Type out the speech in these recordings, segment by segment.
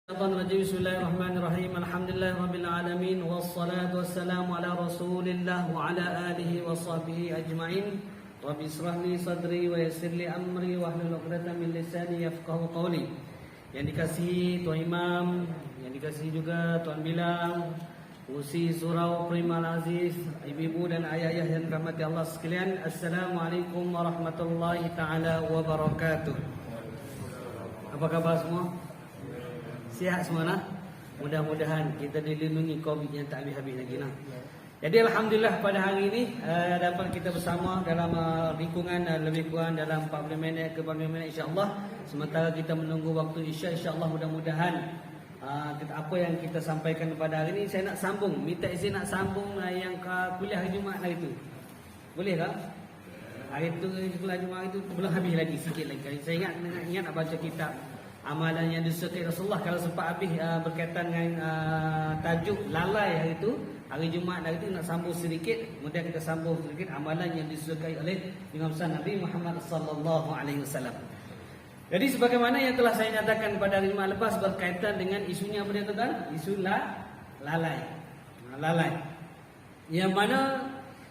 Bismillahirrahmanirrahim. Alhamdulillahirabbil alamin wassalatu wassalamu ala Rasulillah wa ala alihi wa sahbihi ajma'in. Rabbi ishrah li sadri wa yassir li amri wa hlul 'uqdatam min lisani yafqahu qawli. Yang dikasihi Tuan Imam, yang dikasihi juga Tuan Bilang, Usi Surau Primal Aziz, ibu-ibu dan ayah-ayah yang dirahmati Allah sekalian. Assalamualaikum warahmatullahi taala wabarakatuh. Apa khabar semua? Sihat semua lah. Mudah-mudahan kita dilindungi COVID yang tak habis-habis lagi lah. Jadi Alhamdulillah pada hari ini dapat kita bersama dalam lingkungan lebih kurang dalam 40 minit ke 40 minit insyaAllah. Sementara kita menunggu waktu Isya, insyaAllah mudah-mudahan apa yang kita sampaikan pada hari ini saya nak sambung. Minta izin nak sambung yang kuliah hari Jumaat hari itu. Boleh tak? Hari itu kuliah Jumaat itu belum habis lagi, sikit lagi. Saya ingat nak baca kitab amalan yang disukai Rasulullah. Kalau sempat habis berkaitan dengan tajuk lalai hari itu, hari Jumaat hari itu nak sambung sedikit. Kemudian kita sambung sedikit amalan yang disukai oleh Imam besar Nabi Muhammad sallallahu alaihi wasallam. Jadi sebagaimana yang telah saya nyatakan pada hari Jumaat lepas berkaitan dengan isunya apa dia tuan? Isu lalai. Lalai. Yang mana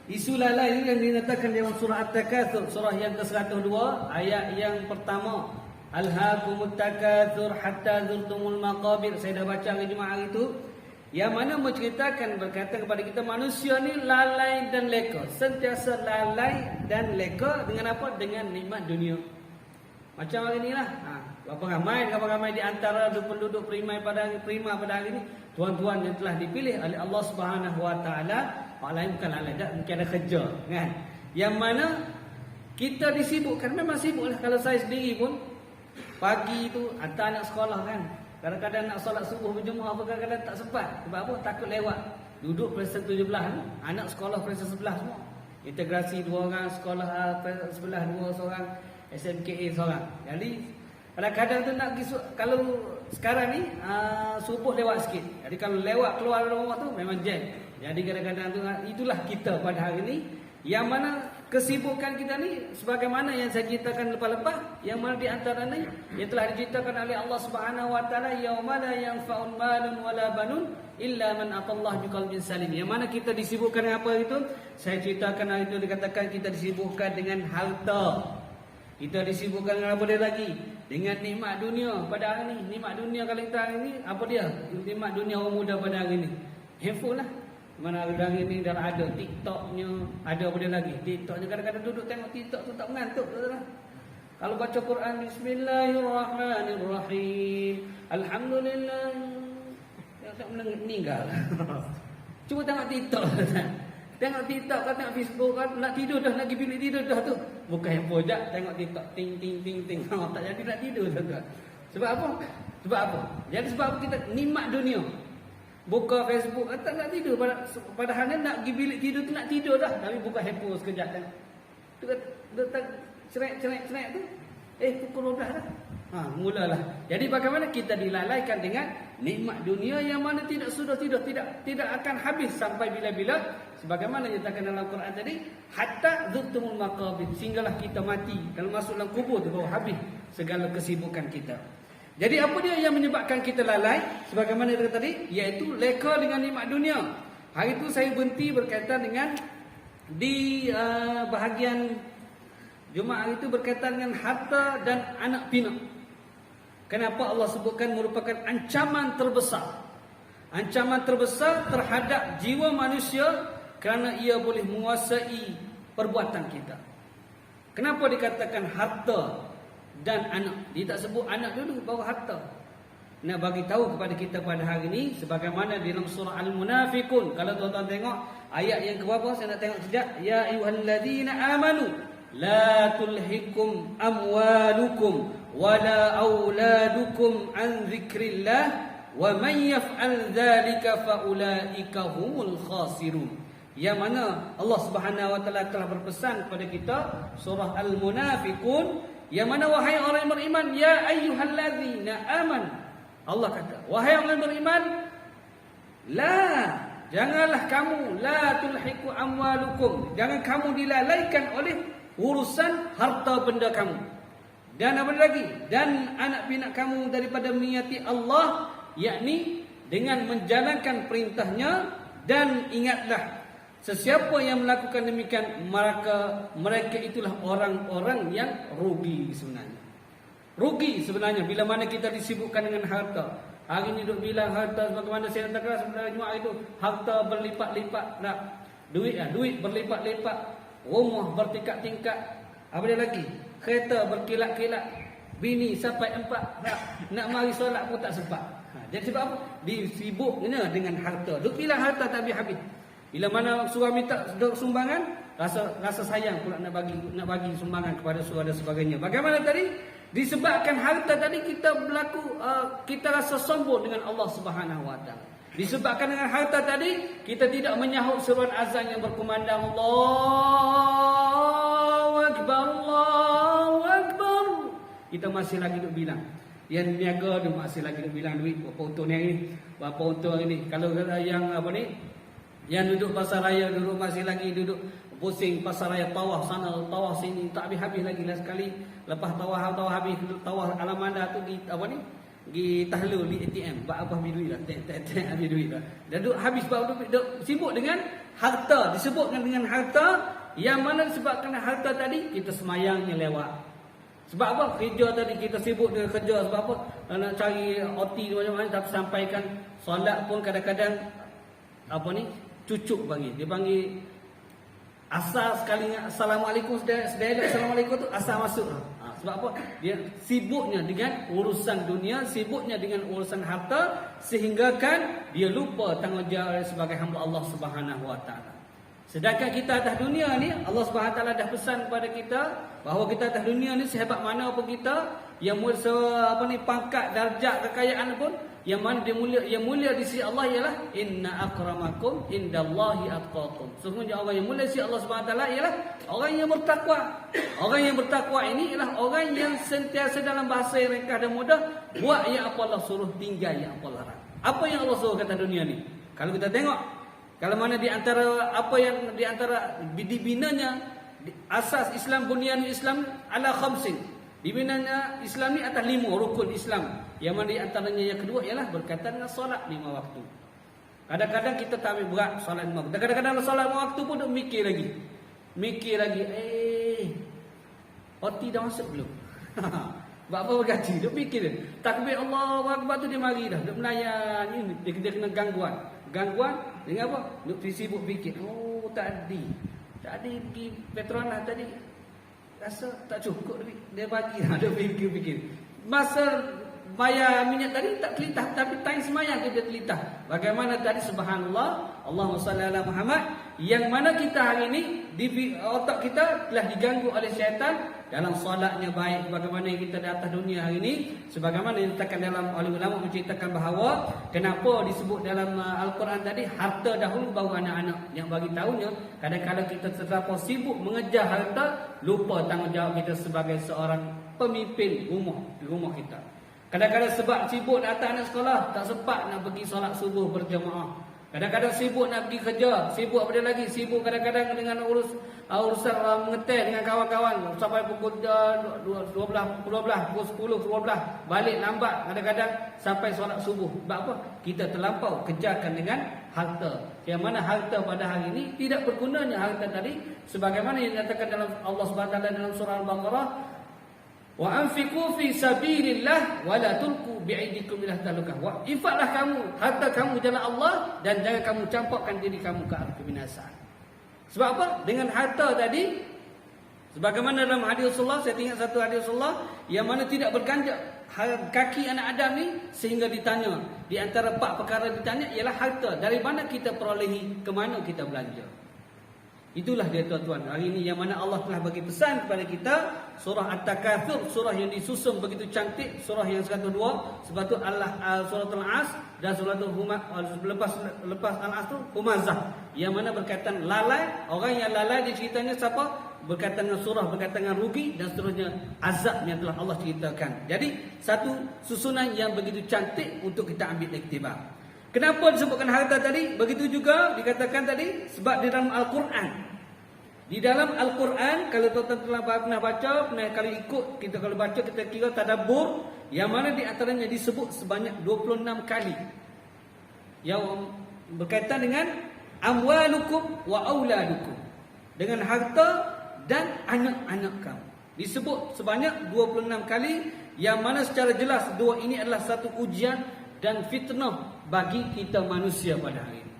isu lalai ini yang dinyatakan dalam surah At-Takatsur, surah yang ke-102, ayat yang pertama. Alhaakumut takatsur hatta zurtumul maqabir. Saya dah baca hari Jumaat hari itu, yang mana menceritakan berkaitan kepada kita manusia ni lalai dan leka. Sentiasa lalai dan leka dengan apa? Dengan nikmat dunia. Macam hari inilah. Berapa ramai di antara penduduk prima pada hari ini, tuan-tuan yang telah dipilih oleh Allah Subhanahu Wa Taala, orang lain bukan lalai, dah mungkin ada kerja, kan? Yang mana kita disibukkan, memang sibuklah. Kalau saya sendiri pun pagi tu hantar anak sekolah kan. Kadang-kadang nak solat subuh berjemaah apa kadang-kadang tak sempat. Sebab apa? Takut lewat. Duduk presen 17 tu, anak sekolah presen 11 semua. Integrasi 2 orang, sekolah sebelah 2 seorang, SMKA seorang. Jadi kadang-kadang tu nak pergi, kalau sekarang ni subuh lewat sikit. Jadi kalau lewat keluar dari rumah tu memang jam. Jadi kadang-kadang tu itulah kita pada hari ni. Yang mana kesibukan kita ni sebagaimana yang saya ceritakan lepas-lepas, yang mana di antaranya yang telah diceritakan oleh Allah Subhanahu Wa Taala, yauma la yanfa'un malun wala banun illa man atallaha biqalbin salim. Yang mana kita disibukkan dengan apa itu? Saya ceritakan hari itu, dikatakan kita disibukkan dengan harta. Kita disibukkan dengan apa dia lagi? Dengan nikmat dunia pada hari ini. Nikmat dunia kalau kita hari ini apa dia? Nikmat dunia orang muda pada hari ini. Handphone lah. Mana hari ini dah ada TikToknya, ada apa dia lagi? TikToknya kadang-kadang duduk tengok TikTok tu tak mengantuk tu. Kalau baca Quran, Bismillahirrahmanirrahim, Alhamdulillah, tak meninggal. Cuba tengok TikTok. Tengok TikTok kan, tengok Facebook kan, nak tidur dah, nak pergi bilik tidur dah tu. Buka handphone je, tengok TikTok, ting ting ting ting. Tak jadi nak tidur dah. Sebab apa? Sebab apa? Jadi sebab apa kita nikmat dunia. Buka Facebook, tak nak tidur. Padahal nak pergi bilik tidur tu nak tidur dah. Tapi buka handphone sekejap kan. Tu kan cerai tu. Pukul 12 dah. Mulalah. Jadi bagaimana kita dilalaikan dengan nikmat dunia yang mana tidak sudah tidak akan habis sampai bila-bila. Sebagaimana nyatakan dalam Quran tadi, hatta zurtumul maqabir, sehinggalah kita mati. Kalau masuk dalam kubur tu baru habis segala kesibukan kita. Jadi apa dia yang menyebabkan kita lalai? Sebagaimana kita tadi, iaitu leka dengan nikmat dunia. Hari itu saya berhenti berkaitan dengan di bahagian Jumaat hari itu berkaitan dengan harta dan anak pinak. Kenapa Allah sebutkan merupakan ancaman terbesar? Ancaman terbesar terhadap jiwa manusia kerana ia boleh menguasai perbuatan kita. Kenapa dikatakan harta dan anak? Dia tak sebut anak dulu baru harta. Nak bagi tahu kepada kita pada hari ini sebagaimana di dalam surah Al-Munafiqun. Kalau tuan-tuan tengok ayat yang ke berapa, saya nak tengok sekejap. Ya ayyuhallazina amanu la tulhikum amwalukum wala auladukum an dzikrillah wa man yaf'al dzalika faulaika humul khasirun. Yang mana Allah Subhanahu Wa Taala telah berpesan kepada kita, surah Al-Munafiqun, yang mana wahai orang yang beriman, ya ayyuhallazina aman. Allah kata, wahai orang yang beriman, janganlah kamu, la tulhiku amwalukum, jangan kamu dilalaikan oleh urusan harta benda kamu. Dan apa lagi? Dan anak pinak kamu daripada meniati Allah yakni dengan menjalankan perintahnya. Dan ingatlah, sesiapa yang melakukan demikian, mereka itulah orang-orang yang rugi sebenarnya. Rugi sebenarnya bila mana kita disibukkan dengan harta. Hari ini duk bilang harta, sebagaimana saya katakan sebenarnya Jumaat itu, harta berlipat-lipat, nak duit berlipat-lipat, rumah bertingkat-tingkat, apa dia lagi? Kereta berkilat-kilat, bini sampai 4, nak mari solat pun tak sempat. Jadi sebab apa? Disibuknya dengan harta. Duk bilang harta tak habis-habis. Bila mana suami minta sumbangan, rasa sayang pula nak bagi sumbangan kepada suami dan sebagainya. Bagaimana tadi? Disebabkan harta tadi kita kita rasa sombong dengan Allah Subhanahu Wa Taala. Disebabkan dengan harta tadi kita tidak menyahut seruan azan yang berkumandang Allahu Akbar, Allahu Akbar. Kita masih lagi duk bilang. Yang niaga dia masih lagi duk bilang duit berapa untung ni, berapa untung ini. Kalau yang apa ni, yang duduk pasar raya duduk masih lagi duduk pusing pasar raya, tawaf sana tawaf sini, tak habis-habis lagi lah sekali. Lepas tawaf habis, tawaf alamanda tu pergi apa ni, pergi tahlul di ATM, buat apa habis duit lah, tak habis duit lah. Dan duduk habis sebab duduk sibuk dengan harta. Disebutkan dengan harta, yang mana disebabkan harta tadi kita semayangnya lewat. Sebab apa? Kerja tadi kita sibuk dengan kerja. Sebab apa? Nak cari OT macam-macam, tak sampaikan. Solat pun kadang-kadang apa ni, cucuk panggil. Dia panggil asal sekali Assalamualaikum, sedaya Assalamualaikum tu asal masuk. Sebab apa? Dia sibuknya dengan urusan dunia, sibuknya dengan urusan harta, sehingga kan dia lupa tanggungjawab sebagai hamba Allah Subhanahu Wa Taala. Sedangkan kita atas dunia ni, Allah Subhanahu Wa Taala dah pesan kepada kita bahawa kita atas dunia ni sehebat mana pun kita, yang pangkat, darjat, kekayaan pun, yang mana yang mulia di sisi Allah ialah inna akramakum indallahi atqakum. Sesungguhnya orang yang mulia di sisi Allah Subhanahu Wa Taala ialah orang yang bertakwa. Orang yang bertakwa ini ialah orang yang sentiasa dalam bahasa yang ringkas dan mudah buat yang apa Allah suruh, tinggal yang apa larang. Apa yang Allah suruh kata dunia ni? Kalau kita tengok, kalau mana di antara apa yang di antara dibinanya asas Islam, bunyan Islam ala khamsin. Dibinanya Islam ni atas 5 rukun Islam. Yang mana di antaranya yang kedua ialah berkaitan dengan solat 5 waktu. Kadang-kadang kita tak ambil berat solat 5 waktu. Kadang-kadang solat 5 waktu pun duk mikir lagi. Oti dah masuk belum? Buat apa bergaji? Duk fikir dia. Takbir Allahu Akbar tu dia mari dah. Duk melayan ni, dia kena gangguan. Gangguan dengan apa? Duk sibuk fikir. Oh, tadi pergi Petronas tadi rasa tak cukup dia bagi dah. Dia fikir-fikir. Masa bayar minyak tadi tak telitah, tapi time semayang dia telitah. Bagaimana tadi, subhanallah, Allahumma salli ala Muhammad, yang mana kita hari ini di otak kita telah diganggu oleh syaitan dalam solatnya baik. Bagaimana kita di atas dunia hari ini, sebagaimana dinyatakan dalam oleh ulama menceritakan bahawa kenapa disebut dalam Al-Quran tadi harta dahulu baru anak-anak. Yang bagi tahunya kadang-kadang kita terlampau sibuk mengejar harta, lupa tanggungjawab kita sebagai seorang pemimpin di rumah kita. Kadang-kadang sebab sibuk nak hantar anak sekolah, tak sempat nak pergi solat subuh berjamaah. Kadang-kadang sibuk nak pergi kerja, sibuk apa dia lagi? Sibuk kadang-kadang dengan urusan mengeteh dengan kawan-kawan sampai pukul 12, pukul 10, 12, balik lambat kadang-kadang sampai solat subuh. Sebab apa? Kita terlampau kejarkan dengan harta. Yang mana harta pada hari ini tidak bergunanya harta tadi, sebagaimana yang dinyatakan dalam Allah Subhanahu Wa Taala dalam surah Al-Baqarah, wa anfiqu fi sabilillah wa la tulqu bi'aidikum ila talukah. Wa infaklah kamu harta kamu jalan Allah, dan jangan kamu campakkan diri kamu ke arah kebinasaan. Sebab apa? Dengan harta tadi, sebagaimana dalam hadis Rasulullah, saya ingat satu hadis Rasulullah yang mana tidak berganjak kaki anak Adam ni, sehingga ditanya di antara 4 perkara ditanya ialah harta. Dari mana kita perolehi, ke mana kita belanja. Itulah dia tuan-tuan. Hari ini yang mana Allah telah bagi pesan kepada kita, surah At-Takatsur, surah yang disusun begitu cantik, surah yang 102, sebab tu surah Al-As dan surah lepas Al-As tu Humazah, yang mana berkaitan lalai. Orang yang lalai diceritanya siapa? Berkaitan dengan surah, berkaitan dengan rugi dan seterusnya, azab yang telah Allah ceritakan. Jadi satu susunan yang begitu cantik untuk kita ambil iktibar. Kenapa disebutkan harta tadi? Begitu juga dikatakan tadi sebab di dalam Al-Quran Di dalam Al-Quran, kalau tuan-tuan pernah baca, kalau ikut, kita kalau baca, kita kira tadabbur, yang mana di antaranya disebut sebanyak 26 kali. Yang berkaitan dengan amwalukum wa auladukum. Dengan harta dan anak-anak kamu. Disebut sebanyak 26 kali, yang mana secara jelas dua ini adalah satu ujian dan fitnah bagi kita manusia pada hari ini.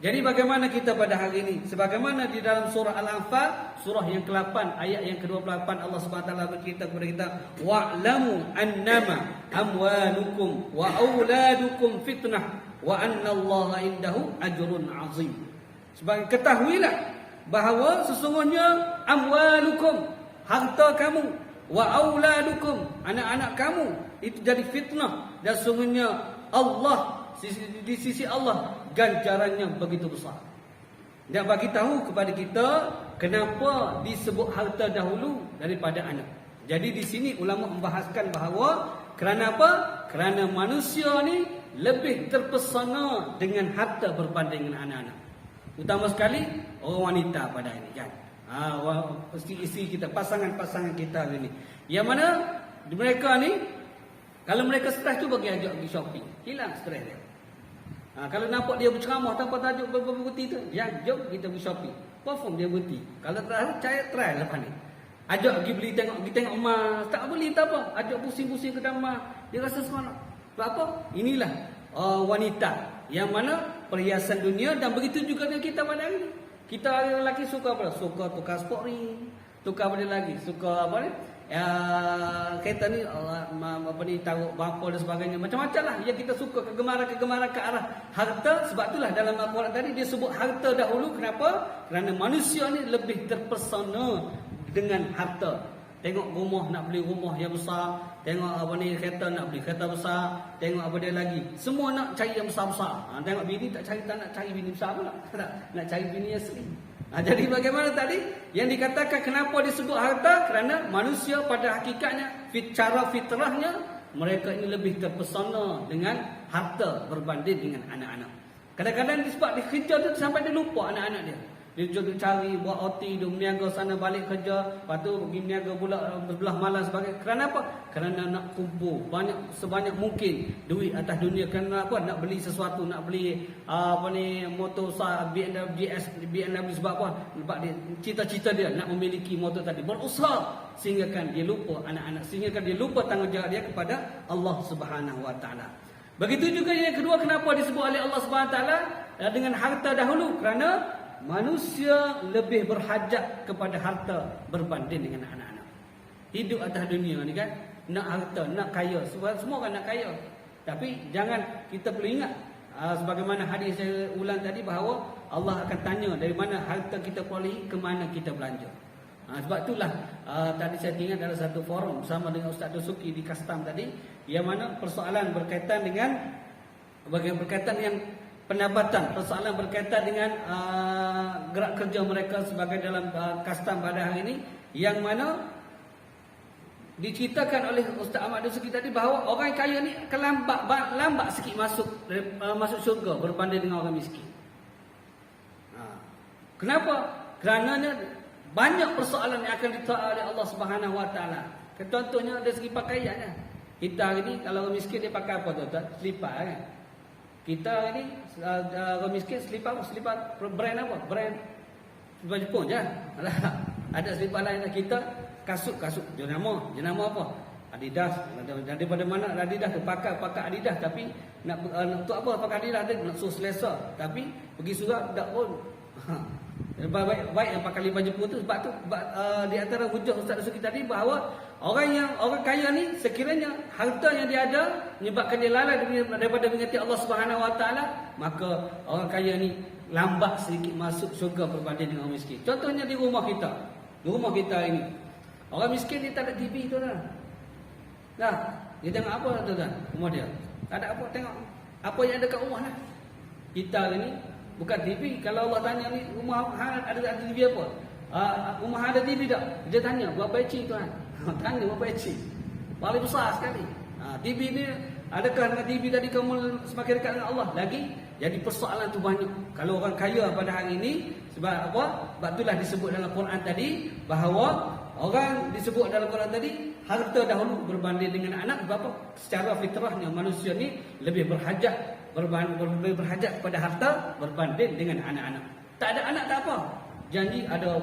Jadi bagaimana kita pada hari ini? Sebagaimana di dalam surah Al-Anfal, surah yang ke-8, ayat yang ke-28, Allah SWT berkata kepada kita, wa'lamu annama amwalukum wa auladukum fitnah wa annallaha indahu ajrun azim. Sebagai ketahuilah bahawa sesungguhnya amwalukum, harta kamu, wa auladukum, anak-anak kamu, itu jadi fitnah, dan sesungguhnya Allah, di sisi Allah ganjarannya begitu besar. Dan bagi tahu kepada kita kenapa disebut harta dahulu daripada anak. Jadi di sini ulama membahaskan bahawa kerana apa? Kerana manusia ni lebih terpesona dengan harta berbanding dengan anak-anak. Utama sekali orang wanita pada ini kan. Isteri kita, pasangan-pasangan kita ini. Yang mana mereka ni kalau mereka stres tu bagi ajak pergi shopping, hilang stres dia. Kalau nampak dia berceramah tanpa tajuk berhenti tu, ya jom kita pergi shopping. Confirm dia berhenti. Kalau tak try lepas ni. Ajak pergi beli tengok emas, tak beli tak apa. Ajak pusing-pusing ke dalam, dia rasa seronok. Sebab apa? Inilah wanita yang mana perhiasan dunia, dan begitu juga dengan kita pada hari ini. Kita lelaki suka apa? Suka tukar sport ring, tukar apa lagi? Suka apa ni? Kereta ni apa ni, taruh bumper dan sebagainya, macam-macam lah yang kita suka, kegemaran-kegemaran ke arah harta. Sebab itulah dalam Al-Quran tadi dia sebut harta dahulu. Kenapa? Kerana manusia ni lebih terpesona dengan harta. Tengok rumah, nak beli rumah yang besar. Tengok apa ni, kereta, nak beli kereta besar. Tengok apa dia lagi, semua nak cari yang besar-besar. Tengok bini, tak nak cari bini besar pula. Nak cari bini asli. Jadi bagaimana tadi yang dikatakan kenapa disebut harta? Kerana manusia pada hakikatnya, cara fitrahnya, mereka ini lebih terpesona dengan harta berbanding dengan anak-anak. Kadang-kadang disebab dia kerja tu sampai dia lupa anak-anak dia. Dia juga cari, buat OT, dia berniaga sana balik kerja, lepas tu pergi berniaga pula belah malam sebagainya. Kerana apa? Kerana nak kumpul sebanyak mungkin duit atas dunia. Kerana apa? Nak beli sesuatu, nak beli motor BMW. Sebab apa? Sebab dia cita-cita dia nak memiliki motor tadi, berusaha sehingga kan dia lupa anak-anak, sehingga kan dia lupa tanggungjawab dia kepada Allah Subhanahu Wa Taala. Begitu juga yang kedua, kenapa disebut oleh Allah Subhanahu Wa Taala dengan harta dahulu? Kerana manusia lebih berhajat kepada harta berbanding dengan anak-anak. Hidup atas dunia ni kan, nak harta, nak kaya. Semua orang nak kaya. Tapi jangan, kita perlu ingat, sebagaimana hadis saya ulang tadi, bahawa Allah akan tanya dari mana harta kita perolehi, ke mana kita belanja. Sebab itulah tadi saya ingat dalam satu forum bersama dengan Ustaz Dosuki di Kastam tadi, yang mana persoalan berkaitan dengan pendapatan, persoalan berkaitan dengan gerak kerja mereka sebagai dalam Kastam pada hari ini, yang mana diceritakan oleh Ustaz Ahmad Dosuki tadi bahawa orang kaya ni akan lambat sikit masuk syurga berbanding dengan orang miskin. Kenapa? Kerananya banyak persoalan yang akan ditolak oleh Allah Subhanahu Wa Taala. Contohnya dari segi pakaiannya. Kita hari ni kalau orang miskin dia pakai apa tuan-tuan? Selipar kan. Kita ini orang miskin selipar brand apa? Brand Jepun je. Ada selipar lain. Kita kasut jenama apa? Adidas. Daripada mana Adidas tu? Pakai Adidas, tapi nak untuk apa pakai Adidas? Dia nak suruh selesa, tapi pergi surat tak pun. Baik yang pakai lipat Jepun tu. Sebab tu di antara hujah Ustaz Dosuki tadi bahawa orang kaya ni sekiranya harta yang dia ada menyebabkan dia lalai daripada mengingati Allah Subhanahu Wa Taala, maka orang kaya ni lambat sedikit masuk syurga berbanding dengan orang miskin. Contohnya di rumah kita. Di rumah kita ini, orang miskin dia tak ada TV tu dah. Dia tengok apa tu dah? Rumah dia tak ada apa, tengok apa yang ada kat rumah lah. Kita ni bukan TV. Kalau Allah tanya ni, rumah ada TV apa? Rumah ada TV tak? Dia tanya, berapa inci tuan? Tanya berapa inci? Paling besar sekali. TV ni, adakah dengan TV tadi kamu semakin dekat dengan Allah? Lagi Jadi persoalan tu banyak. Kalau orang kaya pada hari ini, sebab apa? Sebab itulah disebut dalam Quran tadi bahawa orang disebut dalam Quran tadi harta dahulu berbanding dengan anak. Sebab apa? Secara fitrahnya manusia ni lebih berhajat kepada harta berbanding dengan anak-anak. Tak ada anak tak apa, janji ada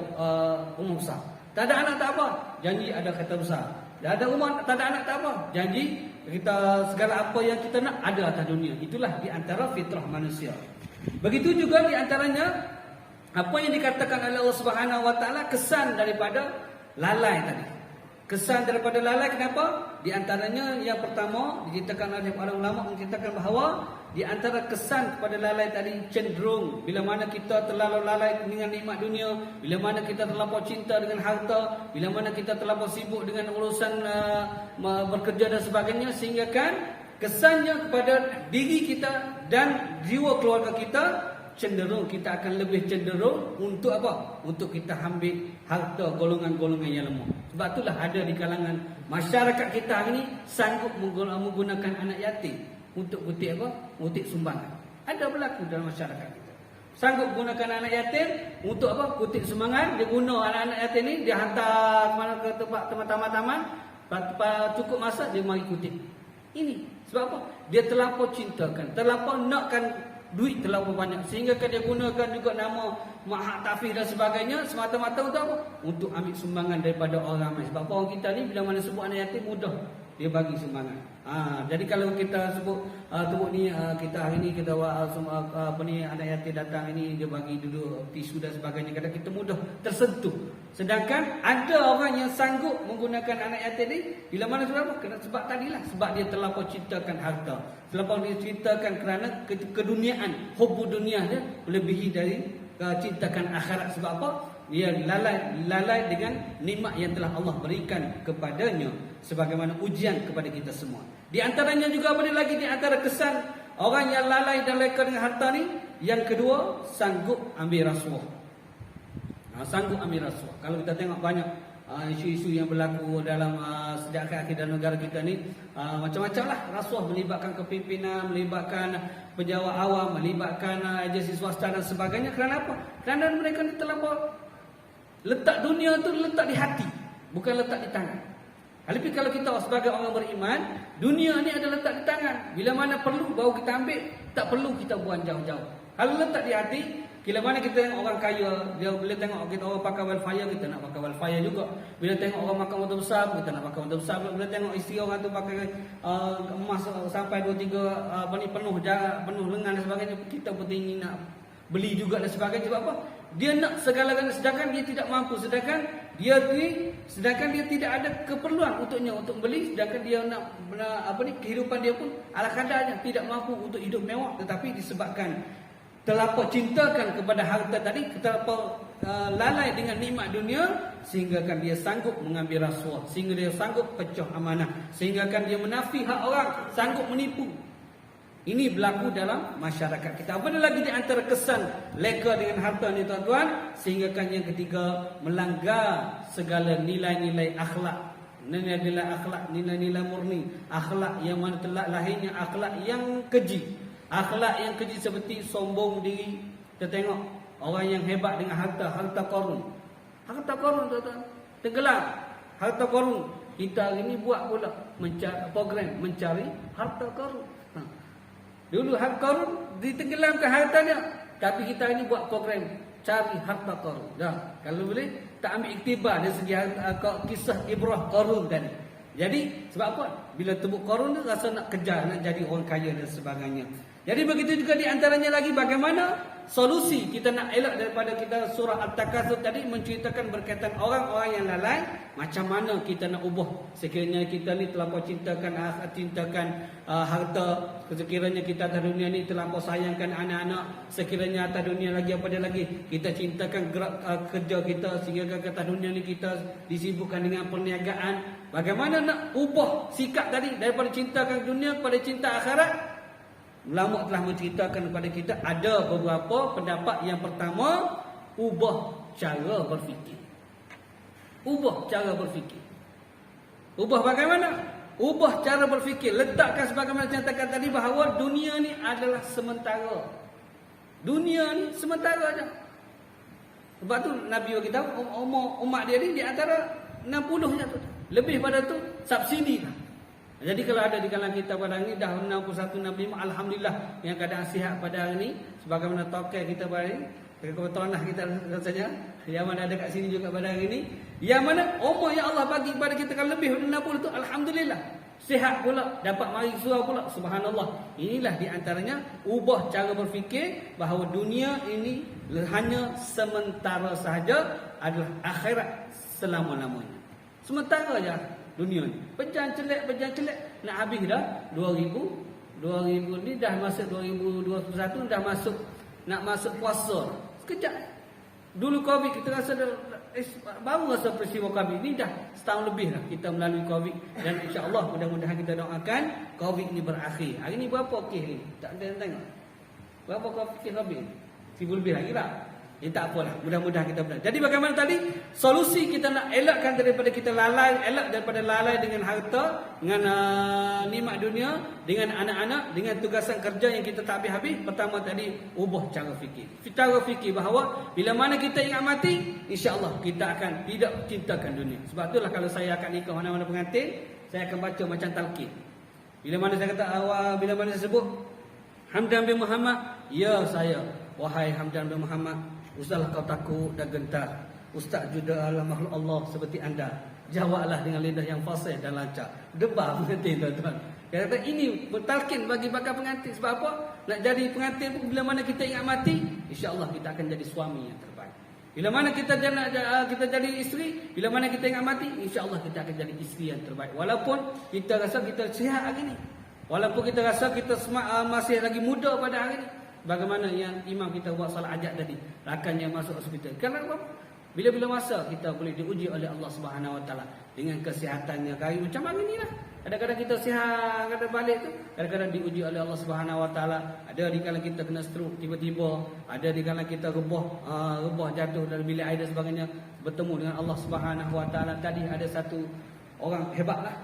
rumah besar. Tak ada anak tak apa, janji ada kereta besar. Tak ada rumah, tak ada anak tak apa, janji kita segala apa yang kita nak ada atas dunia. Itulah di antara fitrah manusia. Begitu juga di antaranya apa yang dikatakan oleh Allah Subhanahu Wa Taala, kesan daripada lalai tadi. Kesan daripada lalai kenapa? Di antaranya yang pertama diceritakan oleh para ulama, menceritakan bahawa di antara kesan kepada lalai tadi cenderung bila mana kita terlalu lalai dengan nikmat dunia, bila mana kita terlampau cinta dengan harta, bila mana kita terlampau sibuk dengan urusan bekerja dan sebagainya, sehingga kan kesannya kepada diri kita dan jiwa keluarga kita cenderung kita akan lebih cenderung untuk apa? Untuk kita ambil harta golongan-golongan yang lemah. Sebab itulah ada di kalangan masyarakat kita hari ini sanggup menggunakan anak yatim untuk kutip apa? Kutip sumbangan. Ada berlaku dalam masyarakat kita. Sanggup gunakan anak yatim untuk apa? Kutip sumbangan. Dia guna anak-anak yatim ni, dia hantar ke tempat taman-taman. Cukup masa dia mari kutip. Ini sebab apa? Dia terlampau cintakan, terlampau nakkan duit terlalu banyak, sehingga kan dia gunakan juga nama mahak tahfiz dan sebagainya semata-mata untuk apa? Untuk ambil sumbangan daripada orang ramai. Sebab orang kita ni bila mana sebut anak yatim mudah dia bagi sumbangan. Jadi kalau kita sebut ni kita hari ni kita anak yatim datang ini dia bagi duduk tisu dan sebagainya, kadang kita mudah tersentuh. Sedangkan ada orang yang sanggup menggunakan anak yatim ni bila mana sebab tadilah sebab dia terlampau cintakan harta, terlampau dia cintakan kerana keduniaan, hubbu dunia dia melebihi dari cintakan akhirat. Sebab apa? Dia lalai dengan nikmat yang telah Allah berikan kepadanya sebagaimana ujian kepada kita semua. Di antaranya juga ada lagi di antara kesan orang yang lalai dan leka dengan harta ni, yang kedua, sanggup ambil rasuah. Sanggup ambil rasuah. Kalau kita tengok banyak isu-isu yang berlaku dalam sejak akhir dalam negara kita ni, macam-macam lah. Rasuah melibatkan kepimpinan, melibatkan pejabat awam, melibatkan agensi swasta dan sebagainya. Kerana apa? Kerana mereka ni terlampau letak dunia tu letak di hati, bukan letak di tangan. Tapi kalau kita sebagai orang beriman, dunia ni ada letak di tangan. Bila mana perlu baru kita ambil, tak perlu kita buang jauh-jauh. Kalau letak di hati, bila mana kita tengok orang kaya, dia bila tengok kita orang pakai welfare, kita nak pakai welfare juga. Bila tengok orang makan motor besar, kita nak pakai motor besar. Bila tengok isteri orang tu pakai emas sampai 2-3 penuh jarak, penuh lengan dan sebagainya, kita pun ingin nak beli juga dan sebagainya. Sebab apa? Dia nak segala-galanya, sedangkan dia tidak mampu, sedangkan dia tidak ada keperluan untuknya untuk beli, sedangkan dia nak kehidupan dia pun ala kadarnya, tidak mampu untuk hidup mewah. Tetapi disebabkan terlampau cintakan kepada harta tadi, terlampau lalai dengan nikmat dunia, sehingga kan dia sanggup mengambil rasuah, sehingga dia sanggup pecah amanah, sehingga kan dia menafi hak orang, sanggup menipu. Ini berlaku dalam masyarakat kita. Apa lagi di antara kesan leka dengan harta ni tuan-tuan, sehingga kan yang ketiga, melanggar segala nilai-nilai akhlak. Nilai-nilai akhlak, nilai-nilai murni, akhlak yang mana telah lahirnya akhlak yang keji. Akhlak yang keji seperti sombong diri. Kita tengok orang yang hebat dengan harta korun. Harta korun tuan-tuan, tenggelam harta korun. Kita hari ni buat pula program mencari harta korun. Dulu harta korun ditenggelamkan hartanya, tapi kita ini buat program cari harta korun. Dah, kalau boleh tak ambil iktibar dari segi kisah ibrah korun tadi. Jadi sebab apa? Bila tebuk korun tu rasa nak kejar, nak jadi orang kaya dan sebagainya. Jadi begitu juga di antaranya lagi bagaimana solusi kita nak elak daripada kita surah Al-Takatsur tadi menceritakan berkaitan orang-orang yang lalai, macam mana kita nak ubah sekiranya kita ni terlampau cintakan harta, sekiranya kita atas dunia ni terlampau sayangkan anak-anak, sekiranya atas dunia lagi apa dia lagi kita cintakan gerak kerja kita, sehingga atas dunia ni kita disibukkan dengan perniagaan. Bagaimana nak ubah sikap tadi daripada cintakan dunia kepada cinta akhirat? Ulama telah menceritakan kepada kita ada beberapa pendapat. Yang pertama, ubah cara berfikir. Ubah cara berfikir. Ubah bagaimana? Ubah cara berfikir. Letakkan sebagaimana contohkan tadi bahawa dunia ni adalah sementara. Dunia ni sementara aja. Sebab tu Nabi kita umat dia ni di antara 60 je tu. Lebih pada tu subsidi lah. Jadi kalau ada di kalangan kita pada hari ni dah 61 65, alhamdulillah yang keadaan sihat pada hari ni sebagaimana tokel kita pada hari ni, kebetulan kita rasanya yang mana ada kat sini juga pada hari ni, yang mana umur yang Allah bagi kepada kita kalau lebih dari 60 tu alhamdulillah. Sihat pula, dapat mari surau pula, subhanallah. Inilah di antaranya ubah cara berfikir bahawa dunia ini hanya sementara sahaja, adalah akhirat selama-lamanya. Sementara aja dunia ni. Pejam celek nak habis dah 2000 ni dah masuk 2021, dah masuk nak masuk puasa. Sekejap. Dulu Covid kita rasa baru rasa peristiwa Covid ni dah setahun lebih dah kita melalui Covid, dan insya-Allah mudah-mudahan kita doakan Covid ni berakhir. Hari ni berapa kes ni? Tak ada yang tengok. Berapa kes Covid? 1000 lebih lagi tak? Tak apalah, mudah-mudahan kita benar. Jadi bagaimana tadi solusi kita nak elakkan daripada kita elak daripada lalai dengan harta, dengan nikmat dunia, dengan anak-anak, dengan tugasan kerja yang kita tak habis-habis. Pertama tadi ubah cara fikir. Cara fikir bahawa bila mana kita ingat mati, insya-Allah kita akan tidak cintakan dunia. Sebab itulah kalau saya akan nikah mana-mana pengantin, saya akan baca macam talqin. Bila mana saya kata bila mana saya sebut Hamdan bin Muhammad, ya saya, wahai Hamdan bin Muhammad, usahlah kau takut dan gentar. Ustaz juga adalah makhluk Allah seperti anda. Jawablah dengan lidah yang fasih dan lancar. Debar pengantin tuan-tuan. Dia kata ini bertalqin bagi bakal pengantin. Sebab apa? Nak jadi pengantin bila mana kita ingat mati, insya-Allah kita akan jadi suami yang terbaik. Bila mana kita jadi isteri, bila mana kita ingat mati, insya-Allah kita akan jadi isteri yang terbaik. Walaupun kita rasa kita sihat hari ni, walaupun kita rasa kita masih lagi muda pada hari ni. Bagaimana yang imam kita buat salat ajak tadi, rakannya masuk hospital. Kenapa? Bila-bila masa kita boleh diuji oleh Allah Subhanahu Wa Taala dengan kesihatannya. Kali macam hari ni lah. Kadang-kadang kita sihat, kadang balik tu, kadang-kadang diuji oleh Allah Subhanahu Wa Taala. Ada di kalangan kita kena stroke tiba-tiba, ada di kalangan kita rebah jatuh dari bilik air dan sebagainya, bertemu dengan Allah Subhanahu Wa Taala. Tadi ada satu orang hebatlah,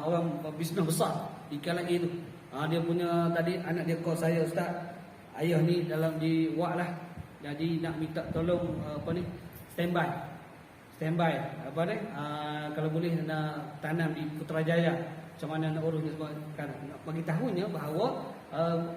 orang bisnes besar di kalangan itu. Dia punya tadi anak dia call saya, Ustaz, ayah ni dalam di ward lah, jadi nak minta tolong standby kalau boleh nak tanam di Putrajaya, macam mana nak urus sebab kan nak bagi tahunya bahawa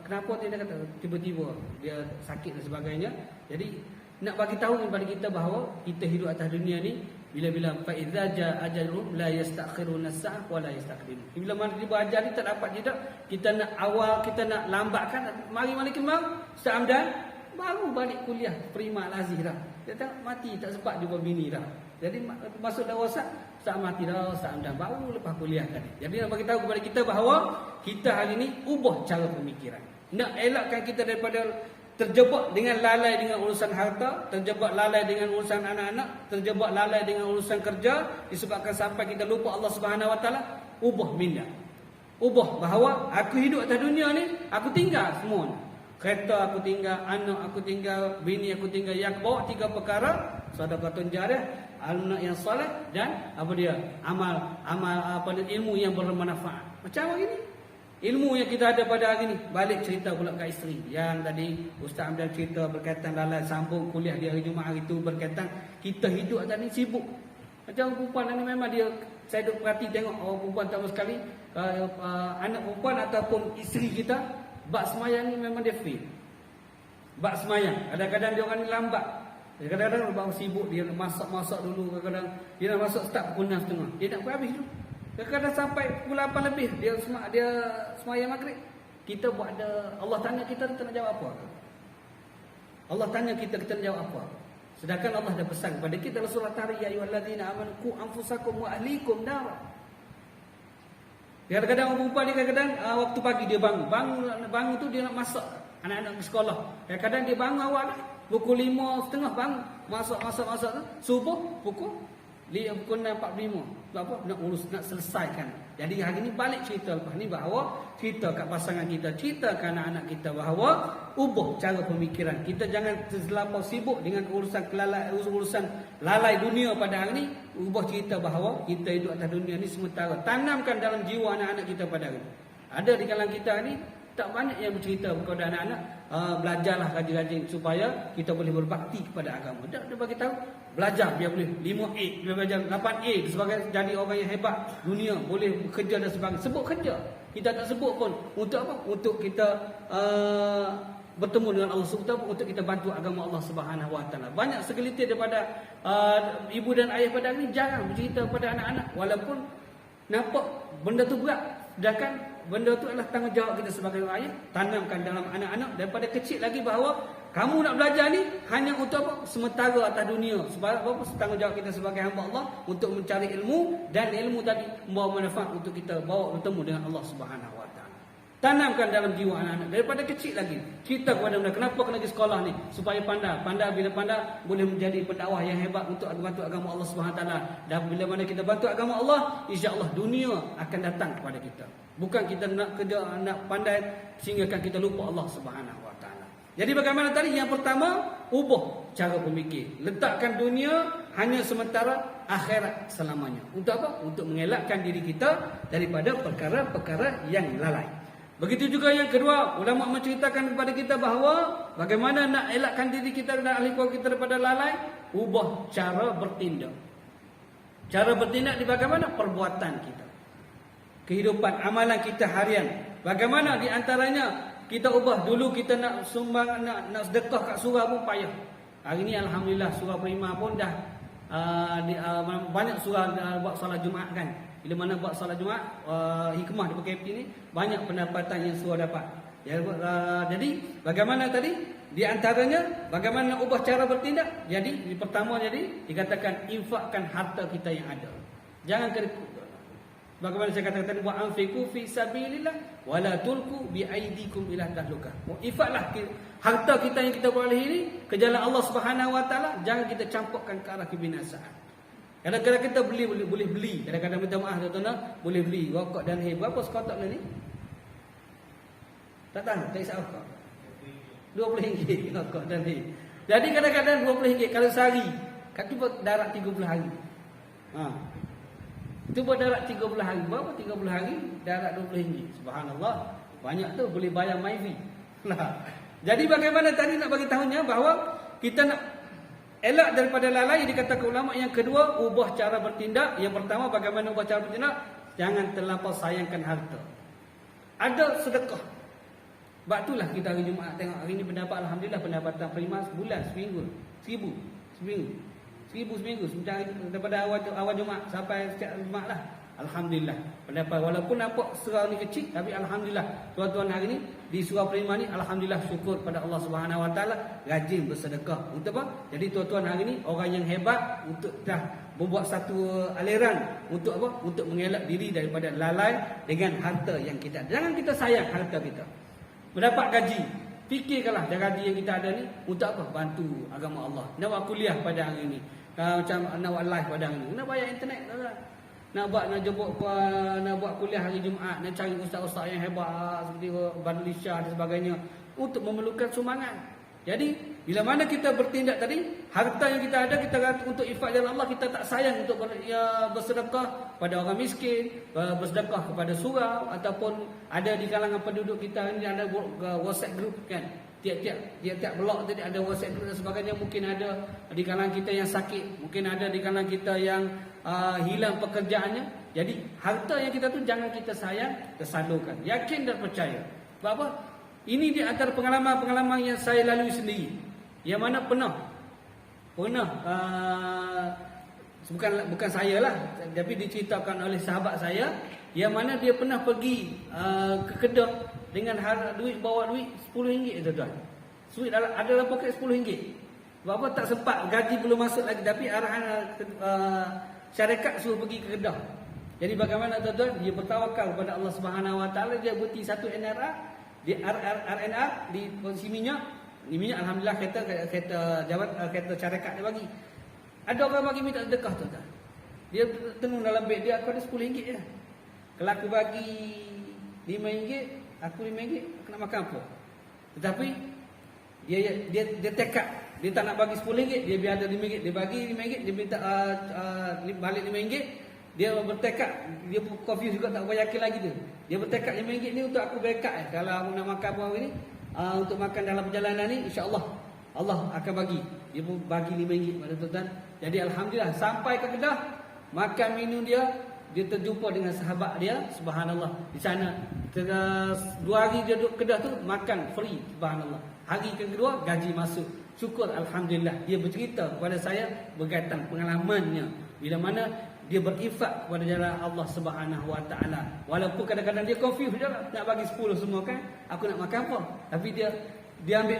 kenapa dia kata tiba-tiba dia sakit dan sebagainya. Jadi nak bagi tahu kepada kita bahawa kita hidup atas dunia ni, bila-bila fa idza jaa ajalun la yastakhiruna sa'ah wa la yastaqdimun. Bila mana tiba ajal ni tak dapat tidak, kita nak awal, kita nak lambatkan, mari kemar Samdan baru balik kuliah prima lazih dah. Dia tak mati, tak sempat jumpa bini dah. Jadi masuk dewasa tak mati dah Samdan baru lepas kuliah tadi. Jadi nak bagi tahu kepada kita bahawa kita hari ni ubah cara pemikiran. Nak elakkan kita daripada terjebak dengan lalai dengan urusan harta, terjebak lalai dengan urusan anak-anak, terjebak lalai dengan urusan kerja, disebabkan sampai kita lupa Allah Subhanahu Wa Taala. Ubah minda. Ubah bahawa aku hidup atas dunia ni, aku tinggal semua. Kereta aku tinggal, anak aku tinggal, bini aku tinggal. Yang bawa 3 perkara, sedekahun jariyah, anak yang soleh, dan amal ilmu yang bermanfaat. Macam hari ni ilmu yang kita ada pada hari ni, balik cerita pula kat isteri. Yang tadi Ustaz Amdan cerita berkaitan lalai sambung kuliah di hari Jumaat hari tu, berkaitan kita hidup atas ni sibuk. Macam perempuan ni memang dia, saya duk perhati tengok orang perempuan tak sekali anak perempuan ataupun isteri kita bab semayang ni memang dia fail. Bab semayang kadang-kadang dia orang ni lambat. Kadang-kadang baru sibuk, dia nak masak dulu, kadang-kadang dia nak masuk start pukul 6.30. Dia nak habis dulu. Kadang-kadang sampai pukul 8 lebih dia semayang maghrib. Kita buat ada, Allah tanya kita nak jawab apa? Allah tanya kita nak jawab apa? Sedangkan Allah dah pesan kepada kita dalam surah Tarik, ya ayyuhallazina amanu qu anfusakum wa ahlikum nar. Kadang-kadang orang perempuan ni kadang-kadang waktu pagi dia bangun tu dia nak masak anak-anak ke sekolah. Kadang-kadang dia bangun awal lah, pukul 5.30 bangun, masak tu. Subuh pukul 6.45. Sebab apa? Nak selesaikan. Jadi hari ni balik cerita lepas ni bahawa cerita kat pasangan kita, cerita kat anak-anak kita bahawa ubah cara pemikiran. Kita jangan terlampau sibuk dengan urusan lalai dunia pada hari ni. Ubah cerita bahawa kita hidup atas dunia ni sementara. Tanamkan dalam jiwa anak-anak kita pada hari ni. Ada di kalangan kita ni Tak banyak yang bercerita kepada anak-anak, belajarlah rajin-rajin supaya kita boleh berbakti kepada agama. Dia bagi tahu, belajar biar boleh 5A, biar belajar 8A sebagai jadi orang yang hebat dunia, boleh bekerja dan sebagainya. Sebut kerja. Kita tak sebut pun untuk apa? Untuk kita bertemu dengan Allah Subhanahu untuk kita bantu agama Allah Subhanahu Wa Taala. Banyak segelintir daripada ibu dan ayah pada hari ini jarang bercerita kepada anak-anak, walaupun nampak benda tu berat, sedangkan benda tu adalah tanggungjawab kita sebagai ayah. Tanamkan dalam anak-anak daripada kecil lagi bahawa kamu nak belajar ni hanya untuk apa? Sementara atas dunia. Sebab apa? Tanggungjawab kita sebagai hamba Allah untuk mencari ilmu, dan ilmu tadi membawa manfaat untuk kita bawa bertemu dengan Allah Subhanahu Wa Taala. Tanamkan dalam jiwa anak-anak daripada kecil lagi. Cerita kepada mereka kenapa kena pergi sekolah ni, supaya pandai. Pandai bila pandai boleh menjadi pendakwah yang hebat untuk bantu agama Allah Subhanahu Wa Taala. Dan bila mana kita bantu agama Allah, insya-Allah dunia akan datang kepada kita. Bukan kita nak kerja, nak pandai sehingga kita lupa Allah Subhanahu Wa Taala. Jadi bagaimana tadi? Yang pertama, ubah cara berfikir. Letakkan dunia hanya sementara, akhirat selamanya. Untuk apa? Untuk mengelakkan diri kita daripada perkara-perkara yang lalai. Begitu juga yang kedua, ulama menceritakan kepada kita bahawa bagaimana nak elakkan diri kita dan ahli keluarga kita daripada lalai, ubah cara bertindak. Cara bertindak di bagaimana? Perbuatan kita, kehidupan, amalan kita harian. Bagaimana di antaranya kita ubah. Dulu kita nak sumbang, nak sedekah kat surau pun payah. Hari ni alhamdulillah surau Prima pun dah banyak surau buat solat Jumaat kan. Bila mana buat solat Jumaat, hikmah di PKP ni banyak pendapatan yang surau dapat. Jadi bagaimana tadi? Di antaranya bagaimana nak ubah cara bertindak. Jadi pertama dikatakan infakkan harta kita yang ada. Jangan bagaimana saya katakan tadi, wa anfiqu fi sabilillah wala tulqu bi aidikum ila tahlukah. Infaklah harta kita yang kita peroleh ini ke jalan Allah Subhanahu Wa Taala, jangan kita campurkan ke arah kebinasaan. Kadang-kadang kita boleh beli, kadang-kadang minta maaf tuan-tuan, boleh beli rokok dan hay. Berapa sekotak ni? Tak tahu, tak isap rokok. RM20 rokok dan hay. Jadi kadang-kadang RM20 kalau sehari, kata darat 30 hari. Itu buat darat 30 hari. Berapa 30 hari? Darat RM20. Subhanallah. Banyak tu boleh bayar MyV. Jadi bagaimana tadi nak bagi tahunya bahawa kita nak elak daripada lalai. Dikatakan ulama yang kedua, ubah cara bertindak. Yang pertama, bagaimana ubah cara bertindak? Jangan terlampau sayangkan harta. Ada sedekah. Sebab itulah kita hari Jumaat tengok hari ni pendapat, alhamdulillah pendapatan prima sebulan, seminggu, seribu seminggu. Daripada awal Jumaat sampai setiap Jumaat lah. Alhamdulillah. Pendapat walaupun nampak surau ni kecil, tapi alhamdulillah tuan-tuan hari ni di surau Prima ni alhamdulillah syukur pada Allah Subhanahu Wa Taala rajin bersedekah. Untuk apa? Jadi tuan-tuan hari ni orang yang hebat untuk dah membuat satu aliran untuk apa? Untuk mengelak diri daripada lalai dengan harta yang kita ada. Jangan kita sayang harta kita. Mendapat gaji, fikirkanlah gaji yang kita ada ni untuk apa? Bantu agama Allah. Nak buat kuliah pada hari ni. Macam nak buat live pada hari ni. Nak bayar internet nak buat kuliah hari Jumaat, nak cari ustaz-ustaz yang hebat seperti Badul Syah dan sebagainya untuk memerlukan sumbangan. Jadi bila mana kita bertindak tadi, harta yang kita ada kita untuk infak jalan Allah, kita tak sayang untuk bersedekah pada orang miskin, bersedekah kepada surau, ataupun ada di kalangan penduduk kita ini ada WhatsApp group kan. Tiap-tiap blok tadi ada WhatsApp group dan sebagainya. Mungkin ada di kalangan kita yang sakit, mungkin ada di kalangan kita yang hilang pekerjaannya. Jadi harta yang kita tu jangan kita sayang, tersalurkan. Yakin dan percaya. Sebab apa? Ini di antara pengalaman-pengalaman yang saya lalui sendiri. Yang mana pernah bukan saya lah, tapi diceritakan oleh sahabat saya, yang mana dia pernah pergi ke Kedah dengan bawa duit RM10 tuan-tuan. Duit ada dalam poket RM10. Sebab apa? Tak sempat, gaji belum masuk lagi, tapi arahan syarikat suruh pergi ke Kedah. Jadi bagaimana tuan-tuan? Dia bertawakal kepada Allah Subhanahu Wa Taala, dia berhenti satu NRA di RNR di posisi minyak. Ni minyak alhamdulillah kereta syarikat dia bagi. Ada orang bagi minta sedekah tuan-tuan. Dia tenung dalam beg dia, aku ada RM10 je. Kalau aku bagi RM5, aku RM5, aku nak makan apa? Tetapi dia tekad, dia tak nak bagi RM10, dia biar ada RM5, dia bagi RM5, dia minta balik RM5. Dia bertekad, dia pun confused juga, tak berapa yakin lagi tu. Dia bertekad RM5 ni untuk aku backup kalau aku nak makan apa ni, untuk makan dalam perjalanan ni, insya-Allah Allah akan bagi. Dia pun bagi RM5 pada tuan-tuan. Jadi alhamdulillah sampai ke Kedah, makan minum dia terjumpa dengan sahabat dia, subhanallah. Di sana 2 hari dia duduk Kedah tu makan free, subhanallah. Hari kedua gaji masuk. Syukur alhamdulillah. Dia bercerita kepada saya berkaitan pengalamannya bila mana dia berinfak kepada jalan Allah Subhanahu Wa Taala. Walaupun kadang-kadang dia confused je nak bagi 10 semua kan. Aku nak makan apa? Tapi dia ambil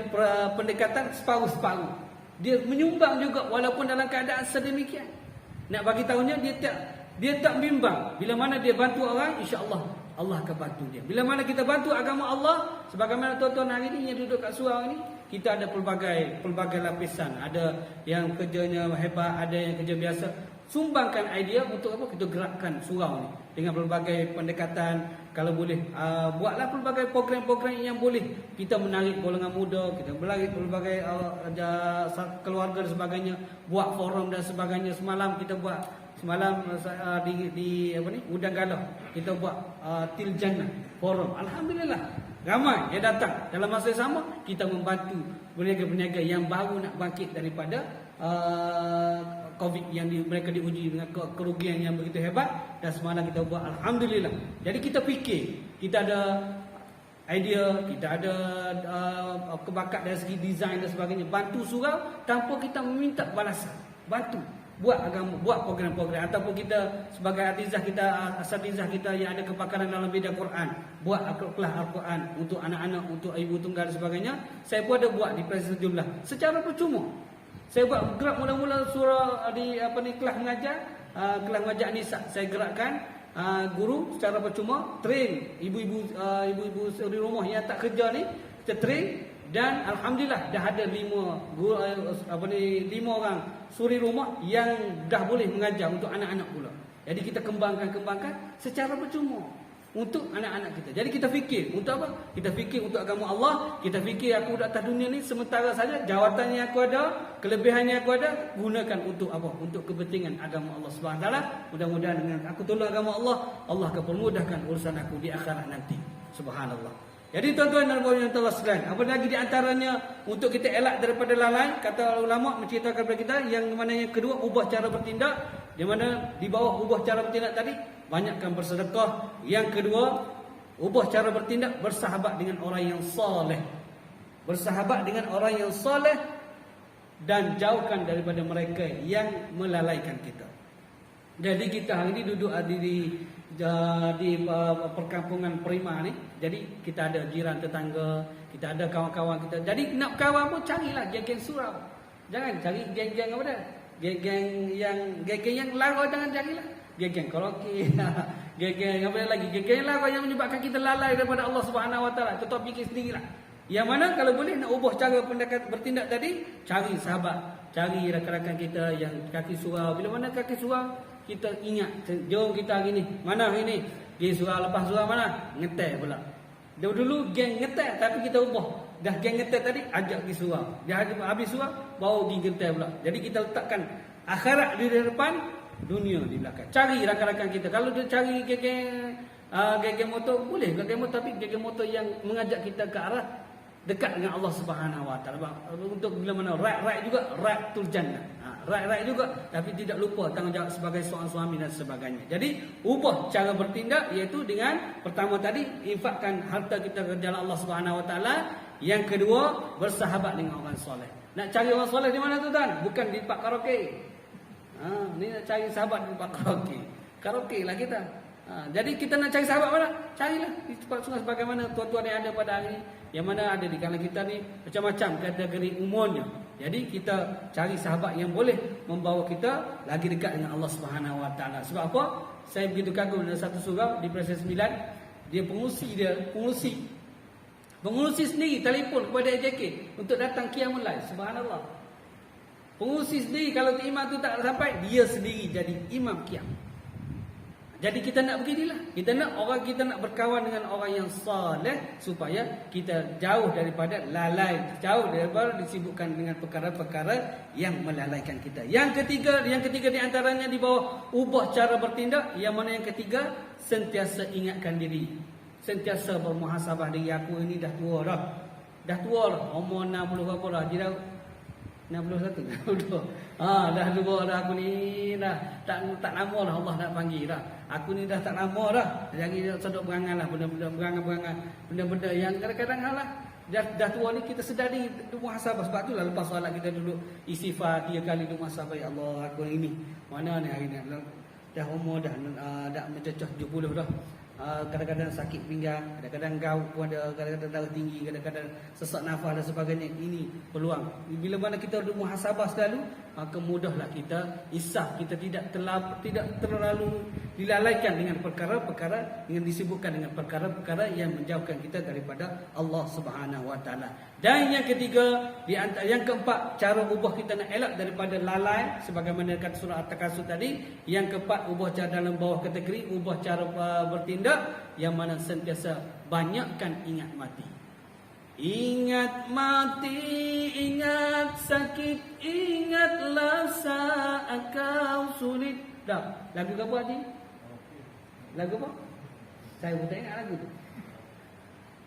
pendekatan separuh-separuh. Dia menyumbang juga walaupun dalam keadaan sedemikian. Nak bagi tahunya dia tak bimbang. Bila mana dia bantu orang, insya-Allah Allah akan bantu dia. Bila mana kita bantu agama Allah, sebagaimana tuan-tuan hari ni yang duduk kat surau ni, kita ada pelbagai lapisan. Ada yang kerjanya hebat, ada yang kerja biasa. Sumbangkan idea untuk apa? Kita gerakkan surau ni dengan pelbagai pendekatan. Kalau boleh, buatlah pelbagai program-program yang boleh kita menarik golongan muda, kita menarik pelbagai keluarga dan sebagainya, buat forum dan sebagainya. Semalam di apa ni, Udang Galah kita buat Tiljannah forum. Alhamdulillah ramai yang datang. Dalam masa yang sama kita membantu peniaga-peniaga yang baru nak bangkit daripada COVID yang mereka diuji dengan kerugian yang begitu hebat, dan semalam kita buat alhamdulillah. Jadi kita fikir, kita ada idea, kita ada kebakat dari segi design dan sebagainya, bantu surau tanpa kita meminta balasan. Bantu buat agama, buat program-program, ataupun kita sebagai artizah kita, asatizah kita yang ada kepakaran dalam bidang Quran, buat kelas Al-Quran untuk anak-anak, untuk ibu tunggal dan sebagainya. Saya pun ada buat di Presiden Jumlah secara percuma. Saya buat gerak mula-mula surah di kelas mengajar, kelas mengajar Nisa. Saya gerakkan guru secara percuma, train ibu-ibu di rumah yang tak kerja ni, kita train. Dan alhamdulillah dah ada 5 orang suri rumah yang dah boleh mengajar untuk anak-anak pula. Jadi kita kembangkan secara percuma untuk anak-anak kita. Jadi kita fikir untuk apa? Kita fikir untuk agama Allah. Kita fikir aku di atas dunia ni sementara saja, jawatan yang aku ada, kelebihan yang aku ada, gunakan untuk apa? Untuk kepentingan agama Allah Subhanahu Wa Taala. Mudah-mudahan dengan aku tolong agama Allah, Allah akan permudahkan urusan aku di akhirat nanti. Subhanallah. Jadi tuan-tuan dan puan-puan yang telah sekalian, apa lagi di antaranya untuk kita elak daripada lalai, kata ulama menceritakan kepada kita, yang mana yang kedua, ubah cara bertindak. Di mana di bawah ubah cara bertindak tadi, banyakkan bersedekah. Yang kedua, ubah cara bertindak, bersahabat dengan orang yang soleh. Bersahabat dengan orang yang soleh dan jauhkan daripada mereka yang melalaikan kita. Jadi kita hari ini duduk di perkampungan Prima ni. Jadi kita ada jiran tetangga, kita ada kawan-kawan kita. Jadi nak kawan pun carilah geng-geng surau. Jangan cari geng-geng apa dah? Geng-geng yang lara, jangan carilah. Geng-geng karaoke, geng-geng apa lagi? Geng-geng lara yang menyebabkan kita lalai daripada Allah Subhanahu Wa Taala. Kita fikir sendirilah. Yang mana kalau boleh nak ubah cara bertindak tadi, cari sahabat, cari rakan-rakan kita yang kaki surau. Bila mana kaki surau, kita ingat, jom kita hari ni. Mana hari ni? Pergi surau, lepas surau mana? Ngetel pula. Dulu geng ngetel, tapi kita ubah. Dah geng ngetel tadi, ajak pergi surau. Dia habis surau, baru pergi ngetel pula. Jadi kita letakkan akhirat di depan, dunia di belakang. Cari rakan-rakan kita. Kalau dia cari geng motor, boleh geng motor, tapi geng motor yang mengajak kita ke arah dekat dengan Allah Subhanahu Wa Taala. Untuk bila mana right juga, right tul jannah. Right juga, tapi tidak lupa tanggungjawab sebagai seorang suami dan sebagainya. Jadi ubah cara bertindak, iaitu dengan pertama tadi, infakkan harta kita ke jalan Allah Subhanahu Wa Taala. Yang kedua, bersahabat dengan orang soleh. Nak cari orang soleh di mana tu tuan? Bukan di tempat karaoke. Ni nak cari sahabat di tempat karaoke. Karaoke lah kita. Jadi kita nak cari sahabat mana? Carilah di tempat sungai sebagaimana tuan-tuan yang ada pada hari ini. Yang mana ada di kalangan kita ni macam-macam kategori umurnya. Jadi kita cari sahabat yang boleh membawa kita lagi dekat dengan Allah Subhanahu Wa Taala. Sebab apa? Saya begitu kagum dengan satu surau di Presiden 9. Dia pengurusi sendiri telefon kepada AJK untuk datang qiyamul lail. Subhanallah. Pengurusi sendiri, kalau imam tu tak sampai, dia sendiri jadi imam qiyam. Jadi kita nak beginilah. Kita nak berkawan dengan orang yang saleh supaya kita jauh daripada lalai, jauh daripada disibukkan dengan perkara-perkara yang melalaikan kita. Yang ketiga di antaranya di bawah ubah cara bertindak, yang mana yang ketiga sentiasa ingatkan diri. Sentiasa bermuhasabah diri, aku ini dah tua dah. Dah tua dah, umur 60 berapa dah? Dia dah 61, 62. Dah tua dah aku ni, dah tak lama dah Allah nak panggil dah. Aku ni dah tak lama dah. Jadi sedok berangan lah, benda-benda yang kadang-kadang halah. Dah tua ni kita sedari muhasabah. Sebab itulah lepas solat kita duduk istighfar 3 kali duduk muhasabah, ya Allah aku ini mana ni hari ni. Dah umur dah mencecah 70 dah. Kadang-kadang sakit pinggang, kadang-kadang gout pun ada, kadang-kadang darah tinggi, kadang-kadang sesak nafas dan sebagainya. Ini peluang. Bila mana kita ada muhasabah selalu, maka mudahlah kita isah, kita tidak terlalu dilalaikan dengan perkara-perkara, dengan disibukkan dengan perkara-perkara yang menjauhkan kita daripada Allah Subhanahu Wa Taala. Dan yang ketiga, yang keempat, cara ubah kita nak elak daripada lalai sebagaimana kata surah At-Takasur tadi. Yang keempat, ubah cara dalam bawah kategori ubah cara bertindak, yang mana sentiasa banyakkan ingat mati. Ingat mati, ingat sakit, ingatlah saat kau sulit. Dah, lagu apa tadi? Lagu apa? Saya pun tak ingat lagu tu.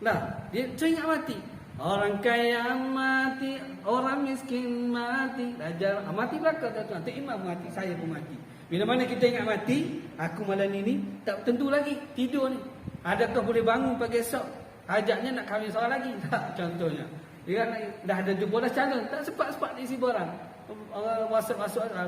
Nah, dia ingat mati. Orang kaya mati, orang miskin mati, raja mati belaka tuan-tuan. Tok Imam mati, saya pun mati. Bila mana kita ingat mati, aku malam ni tak tentu lagi tidur ni. Adakah boleh bangun pagi esok? Hajaknya nak kahwin seorang lagi. Tak, contohnya. Dia dah ada jumpa dah calon, tak sempat isi borang. Masuk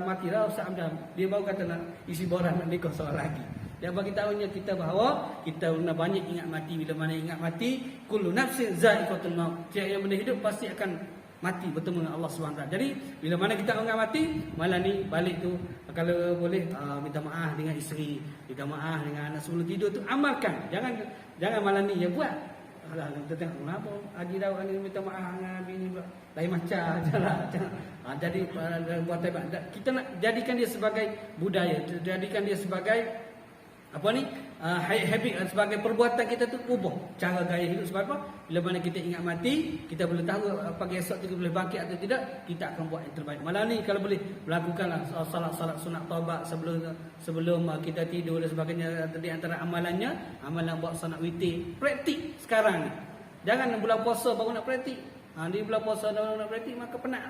mati dah Ustaz Hamdan. Dia baru kata nak isi borang nak nikah seorang lagi. Dia bagi tahunya kita bahawa kita nak banyak ingat mati. Bila mana ingat mati, kullu nafsin za'iqatul maut. Setiap yang benda hidup pasti akan mati bertemu dengan Allah SWT. Jadi bila mana kita ingat mati, malam ni balik tu kalau boleh minta maaf dengan isteri, minta maaf dengan anak sebelum tidur tu, amalkan. Jangan malam ni ya buat. Alah, kita tengok kenapa Haji Daud ni minta maaf dengan bini pula. Lain macam jalan. Jadi buat hebat. Kita nak jadikan dia sebagai budaya, jadikan dia sebagai apa ni, habit, sebagai perbuatan kita tu, ubah cara gaya hidup. Sebab apa? Bila mana kita ingat mati, kita boleh tahu pagi esok kita boleh bangkit atau tidak. Kita akan buat yang terbaik. Malam ni kalau boleh lakukanlah salat sunat taubat sebelum kita tidur dan sebagainya. Di antara amalan buat sunat witir. Praktik sekarang ni. Jangan bulan puasa baru nak praktik. Di bulan puasa baru nak praktik maka penat.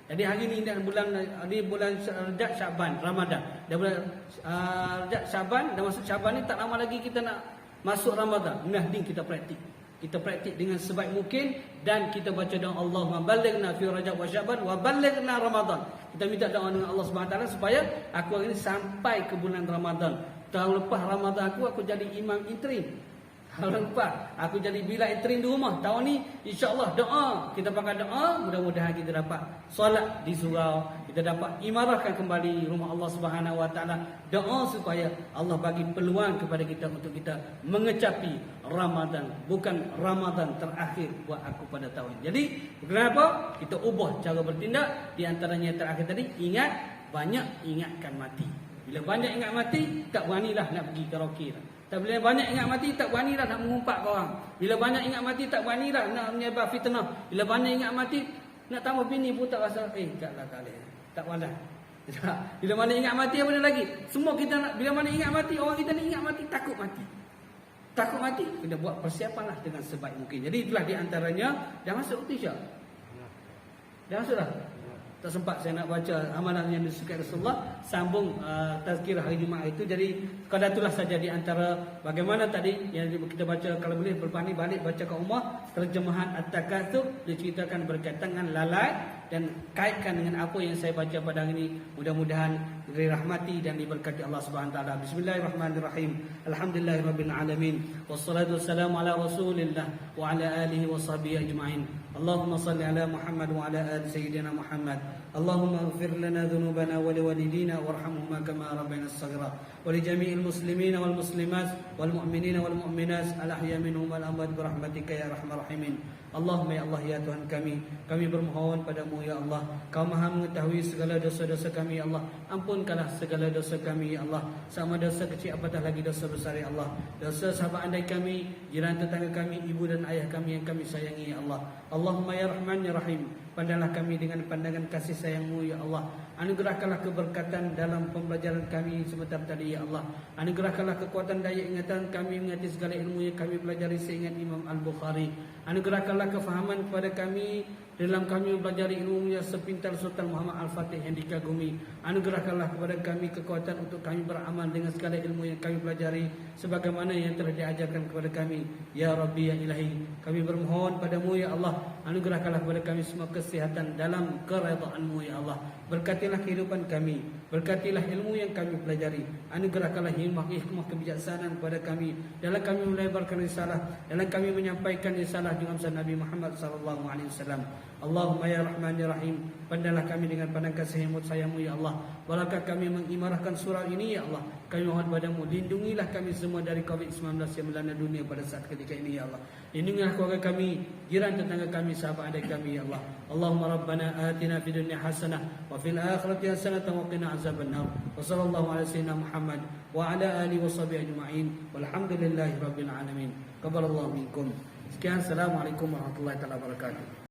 Jadi hari ni di bulan Rajab Syaban Ramadan. Dah bulan Rajab Syaban, dah masuk Syaban ni tak lama lagi kita nak masuk Ramadan. Mending kita praktik. Kita praktik dengan sebaik mungkin dan kita baca doa Allahumma ballighna fi Rajab wa Syaban wa ballighna Ramadan. Kita minta doa dengan Allah Subhanahu Wa Taala supaya aku hari ni sampai ke bulan Ramadan. Tahun lepas Ramadan aku jadi imam interim. Tahun lepas aku jadi bila interim di rumah. Tahun ni insya-Allah doa, kita pakai doa, mudah-mudahan kita dapat solat di surau, kita dapat imarahkan kembali rumah Allah Subhanahu Wa Taala. Doa supaya Allah bagi peluang kepada kita untuk kita mengecapi Ramadan, bukan Ramadan terakhir buat aku pada tahun. Jadi kenapa? Kita ubah cara bertindak. Di antaranya terakhir tadi, banyak ingatkan mati. Bila banyak ingat mati, tak beranilah nak pergi karaoke lah. Bila banyak ingat mati, tak beranilah nak mengumpat ke orang. Bila banyak ingat mati, tak beranilah nak menyebar fitnah. Bila banyak ingat mati, nak tambah bini pun tak rasa, taklah kali. Tak pandai. Bila mana ingat mati, apa lagi? Semua kita nak, bila mana ingat mati, orang kita ni ingat mati, takut mati. Takut mati, kita buat persiapanlah dengan sebaik mungkin. Jadi itulah di antaranya. Dah masuk ke Isyak? Dah masuk dah? Tak sempat saya nak baca amalan yang disukai Rasulullah. Sambung tazkirah hari Jumaat itu. Jadi sekadar itulah saja di antara bagaimana tadi yang kita baca. Kalau boleh berpani balik baca kat rumah terjemahan At-Takasur, diceritakan berkaitan dengan lalai dan kaitkan dengan apa yang saya baca pada hari ini. Mudah-mudahan dirahmati dan diberkati Allah Subhanahu Wa Taala. Bismillahirrahmanirrahim. Alhamdulillahirabbil alamin. Wassalatu wassalamu ala Rasulillah wa ala alihi washabihi ajmain. Allahumma salli ala Muhammad wa ala ali sayyidina Muhammad. Allahumma ighfir lana dhunubana wa liwalidina warhamhuma kama rabbayana shaghira. Wa li jami'il muslimina wal muslimat wal mu'minina wal mu'minat al ahya minhum wal amwat bi rahmatika ya arhamar rahimin. Allahumma ya Allah ya Tuhan kami bermohon padamu ya Allah, Kau Maha mengetahui segala dosa-dosa kami ya Allah. Ampunkanlah segala dosa kami ya Allah, sama dosa kecil apatah lagi dosa besar ya Allah. Dosa sahabat andai kami, jiran tetangga kami, ibu dan ayah kami yang kami sayangi ya Allah. Allahumma ya Rahman ya Rahim, pandanglah kami dengan pandangan kasih sayang-Mu ya Allah. Anugerahkanlah keberkatan dalam pembelajaran kami sebentar tadi ya Allah. Anugerahkanlah kekuatan daya ingatan kami mengingati segala ilmu yang kami pelajari seingat Imam Al-Bukhari. Anugerahkanlah kefahaman kepada kami dalam kami mempelajari ilmu yang sepintar Sultan Muhammad Al-Fatih yang dikagumi. Anugerahkanlah kepada kami kekuatan untuk kami beramal dengan segala ilmu yang kami pelajari sebagaimana yang telah diajarkan kepada kami. Ya Rabbi ya Ilahi, kami bermohon padamu ya Allah, anugerahkanlah kepada kami semua kesihatan dalam keredaan-Mu ya Allah. Berkatilah kehidupan kami, berkatilah ilmu yang kami pelajari. Anugerahkanlah hikmah kebijaksanaan kepada kami dalam kami melebarkan risalah, dalam kami menyampaikan risalah dengan Nabi Muhammad sallallahu alaihi wasallam. Allahumma ya Rahman ya Rahim, pandanglah kami dengan pandang kasih sayang-Mu ya Allah. Walakah kami mengimarahkan surau ini ya Allah, kami mohon padamu, lindungilah kami semua dari COVID-19 yang melanda dunia pada saat ketika ini ya Allah. Lindungilah keluarga kami, jiran tetangga kami, sahabat adik kami ya Allah. Allahumma Rabbana atina fid dunya hasanah wa fil akhirati hasanah wa qina azabannar. Wa sallallahu ala sayyidina Muhammad wa ala alihi wa sahbihi ajma'in. Walhamdulillahi rabbil alamin. Qabalallahu minkum. Sekian, assalamualaikum warahmatullahi wabarakatuh.